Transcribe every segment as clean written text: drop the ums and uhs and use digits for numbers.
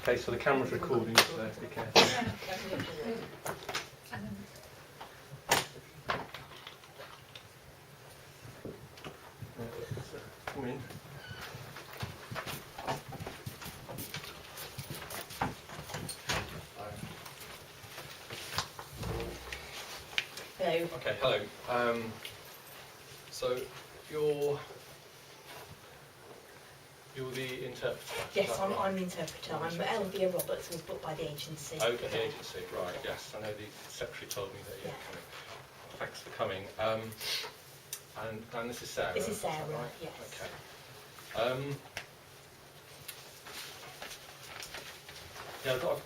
Okay, so the camera's recording, so be careful. Come in. Hello. Okay, hello. So you're the interpreter? Yes, I'm the interpreter. I'm Elvire Roberts, who was booked by the agency. Okay, the agency, right, yes. I know the secretary told me that you're coming. Thanks for coming. And this is Sarah? This is Sarah, right? yes. Okay. Yeah,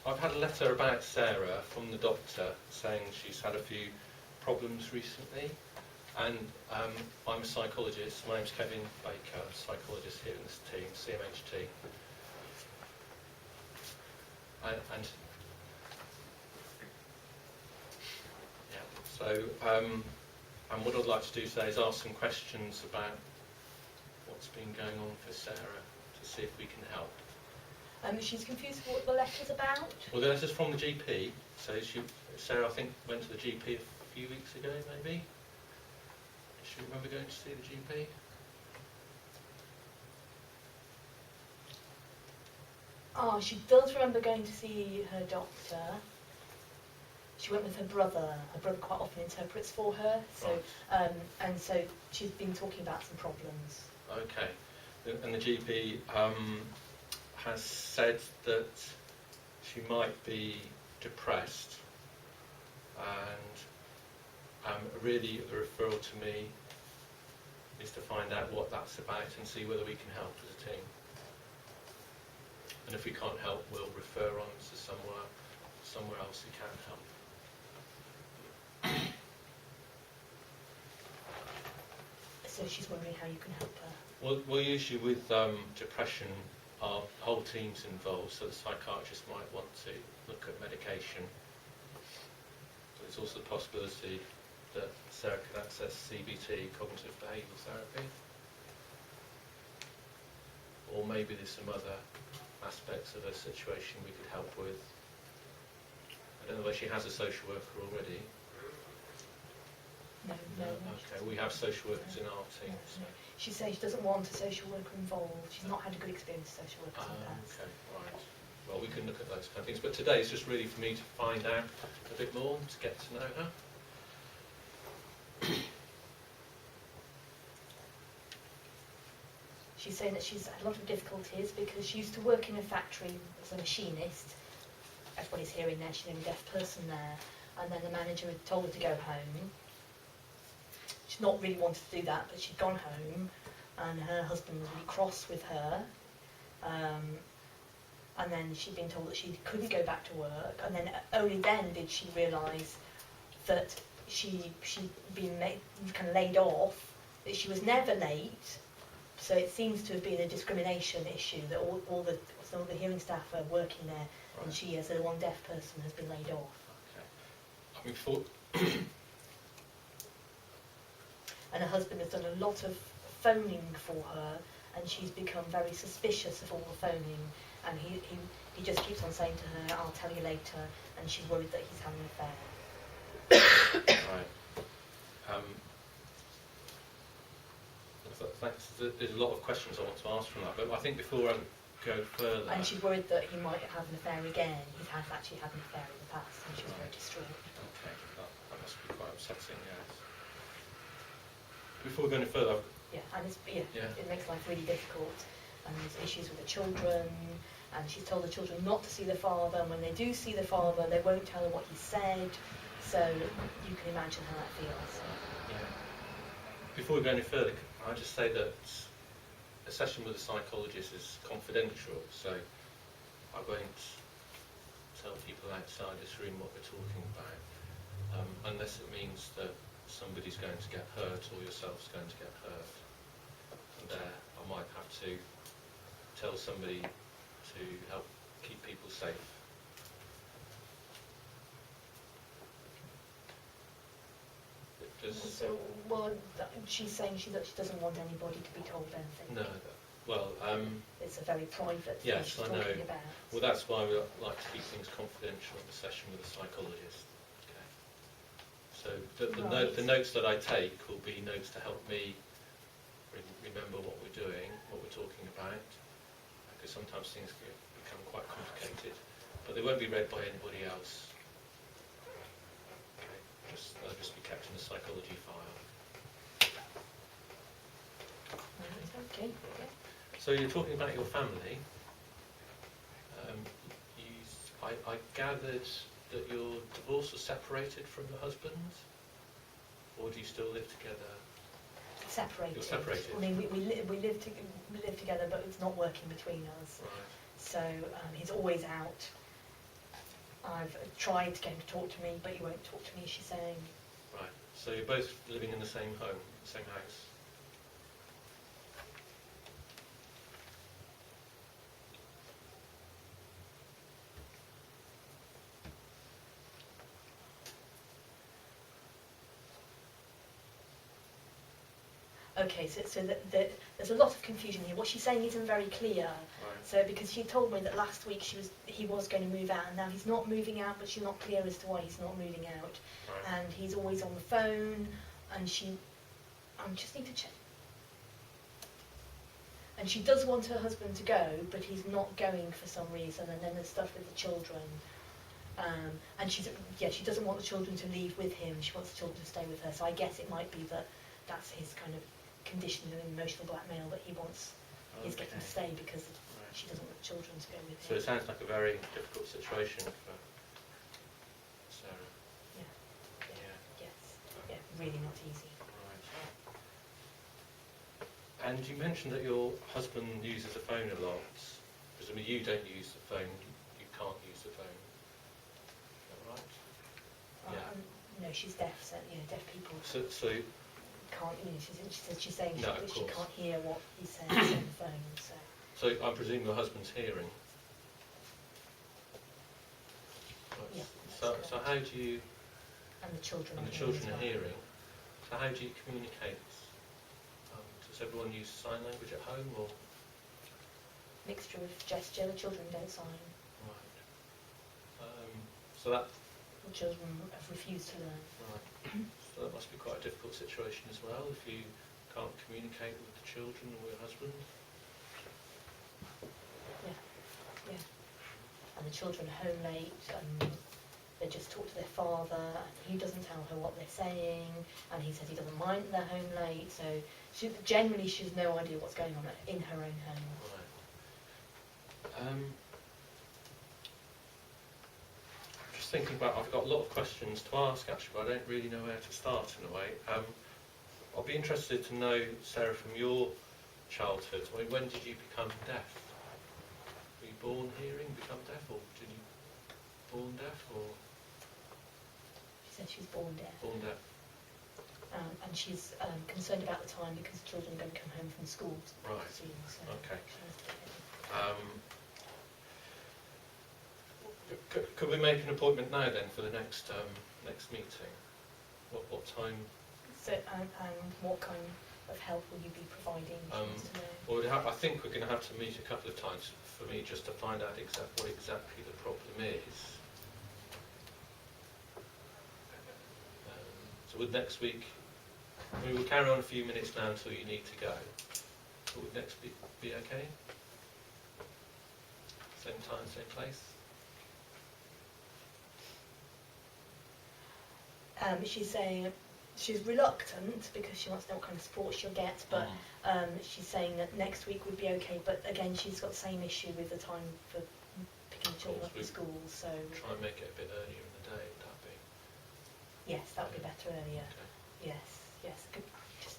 I've had a letter about Sarah from the doctor saying she's had a few problems recently, and I'm a psychologist. My name's Kevin Baker, I'm a psychologist here in this team, CMHT. And what I'd like to do today is ask some questions about what's been going on for Sarah to see if we can help. She's confused with what the letter's about. Well, the letter's from the GP. So Sarah, I think, went to the GP a few weeks ago, maybe. Does she remember going to see the GP? Oh, she does remember going to see her doctor. She went with her brother. Her brother quite often interprets for her. So, right. And so she's been talking about some problems. Okay. And the GP has said that she might be depressed, and really the referral to me is to find out what that's about and see whether we can help as a team. And if we can't help, we'll refer on to somewhere else who can help. So she's wondering how you can help her. Well, usually with depression, our whole team's involved, so the psychiatrist might want to look at medication. But there's also the possibility that Sarah could access CBT, cognitive behavioural therapy. Or maybe there's some other aspects of her situation we could help with. I don't know whether she has a social worker already. No. Okay, we have social workers in our team. So. She says she doesn't want a social worker involved. She's not had a good experience with social workers in the past. Okay, right. Well, we can look at those kind of things. But today is just really for me to find out a bit more, to get to know her. She's saying that she's had a lot of difficulties because she used to work in a factory as a machinist. Everybody's hearing there, she's the only deaf person there. And then the manager had told her to go home. She'd not really wanted to do that, but she'd gone home, and her husband was really cross with her. And then she'd been told that she couldn't go back to work, and then only then did she realise that she'd been kind of laid off, that she was never late. So it seems to have been a discrimination issue, that some of the hearing staff are working there, right. And she, as a one deaf person, has been laid off. Okay. I mean, and her husband has done a lot of phoning for her, and she's become very suspicious of all the phoning, and he just keeps on saying to her, "I'll tell you later," and she's worried that he's having an affair. Right. Thanks. There's a lot of questions I want to ask from that, but I think before I go further... And she's worried that he might have an affair again. He has actually had an affair in the past, and she's very distraught. Okay, that must be quite upsetting, yes. Before we go any further... It makes life really difficult. And there's issues with the children, and she's told the children not to see their father, and when they do see their father, they won't tell her what he said, so you can imagine how that feels. Yeah. Before we go any further, can I just say that a session with a psychologist is confidential, so I won't tell people outside this room what we're talking about, unless it means that somebody's going to get hurt or yourself's going to get hurt. And there I might have to tell somebody to help keep people safe. So, she's saying she doesn't want anybody to be told anything. No, Well, It's a very private thing yes, she's I know. talking about. Well, that's why we like to keep things confidential in the session with a psychologist. Okay. So the notes that I take will be notes to help me remember what we're doing, what we're talking about, because sometimes things become quite complicated, but they won't be read by anybody else. Okay. They'll just be kept in the psychology file. Okay. So you're talking about your family. I gathered that your divorce was separated from your husband, or do you still live together? Separated. You're separated. I mean, we live together, but it's not working between us. Right. So he's always out. I've tried to get him to talk to me, but he won't talk to me, as she's saying. Right. So you're both living in the same home, same house. Okay, so there's a lot of confusion here. What she's saying isn't very clear. Right. So because she told me that last week he was going to move out, and now he's not moving out, but she's not clear as to why he's not moving out. Right. And he's always on the phone, and I just need to check. And she does want her husband to go, but he's not going for some reason. And then there's stuff with the children. And she doesn't want the children to leave with him. She wants the children to stay with her. So I guess it might be that that's his kind of condition and emotional blackmail, that he wants his getting to stay because she doesn't want the children to go with him. So it sounds like a very difficult situation for Sarah. Yes. Yeah, really not easy. Right. And you mentioned that your husband uses the phone a lot. Presumably you don't use the phone, you can't use the phone. Is that right? Yeah. No, she's deaf, so deaf people So can't. She's saying No, that of she course. can't hear what he's saying on the phone. So I presume your husband's hearing. Right. Yeah, So that's correct. how do you? and the children. And the are children as are well. hearing. So how do you communicate? Does everyone use sign language at home, or? Mixture of gesture. The children don't sign. Right. So that. The children have refused to learn. Right. So that must be quite a difficult situation as well, if you can't communicate with the children or your husband. Yeah. And the children are home late, and they just talk to their father, and he doesn't tell her what they're saying, and he says he doesn't mind that they're home late, so she has no idea what's going on in her own home. Right. Just thinking about, I've got a lot of questions to ask actually, but I don't really know where to start in a way. I'll be interested to know, Sarah, from your childhood, when did you become deaf? Were you born hearing, become deaf, or did you born deaf, or? She said she was born deaf. Born deaf. And she's concerned about the time because the children are going to come home from school Right. soon. So Okay. she has to get Could we make an appointment now then for the next meeting? What time? So, and what kind of help will you be providing? She wants to know. Well, I think we're going to have to meet a couple of times for me just to find out what exactly the problem is. So would next week, we will carry on a few minutes now until you need to go. But would next week be okay? Same time, same place? She's saying she's reluctant because she wants to know what kind of support she'll get, but she's saying that next week would be okay, but again she's got the same issue with the time for picking the children up from school, so... Try and make it a bit earlier in the day, would that be? Yes, that would be better earlier. Okay. Yes. Good. Just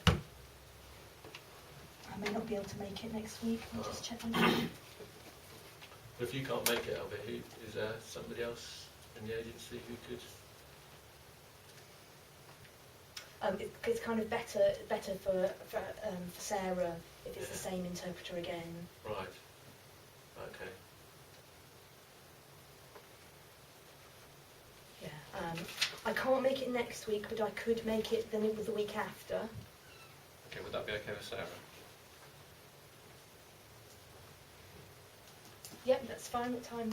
I may not be able to make it next week, I'll just check on that. If you can't make it, Elvire, is there somebody else in the agency who could? It's kind of better for Sarah if it's the same interpreter again. Right. Okay. Yeah. I can't make it next week, but I could make it the week after. Okay, would that be okay with Sarah? Yep, that's fine. What time?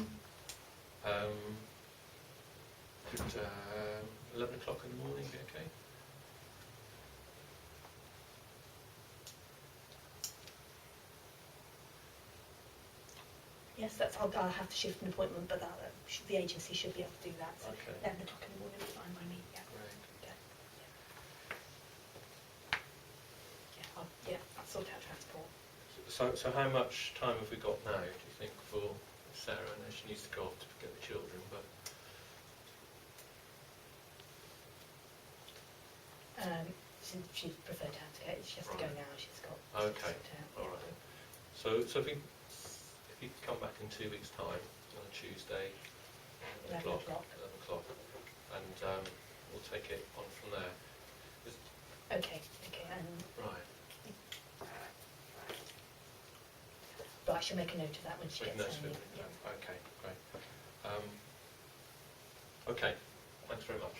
Could 11 o'clock in the morning be okay? Yes, that's. I'll have to shift an appointment, but the agency should be able to do that. So Okay. 11 o'clock in the morning is fine by me. Yeah. Great. Okay. Yeah, I'll sort out transport. So how much time have we got now, do you think, for Sarah? I know she needs to go off to pick up the children, but... She'd prefer to have to go. She has to go Right. now. She's got. Okay. To sort out. All right. So if you could come back in 2 weeks' time, on a Tuesday, 11 o'clock, and we'll take it on from there. Okay. Right. Right, she'll make a note of that when she Make gets notes home. of it. Yeah. Okay, great. Okay, thanks very much.